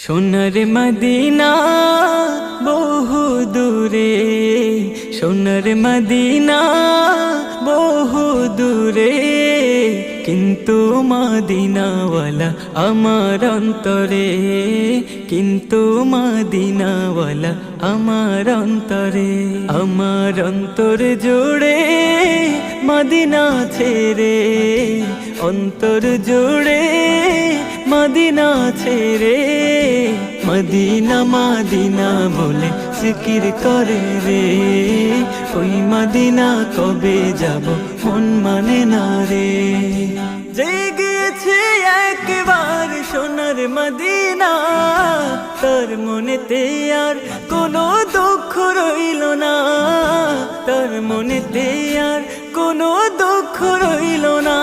সোনার মদিনা বহু দূরে, সোনার মদিনা বহু দূরে, কিন্তু মদিনাওয়ালা আমার অন্তরে, কিন্তু মদিনাওয়ালা আমার অন্তরে। আমার অন্তর জুড়ে মদিনা ছেড়ে, অন্তর জুড়ে মদিনা ছেড়ে, মদিনা মদিনা বলে জিকির করে রে। ওই মদিনা কবে যাব মন মানে না রে। জেগেছে একবার সোনার মদিনা, তার মনেতে আর কোনো দুঃখ রইল না, তার মনেতে আর কোনো দুঃখ রইল না।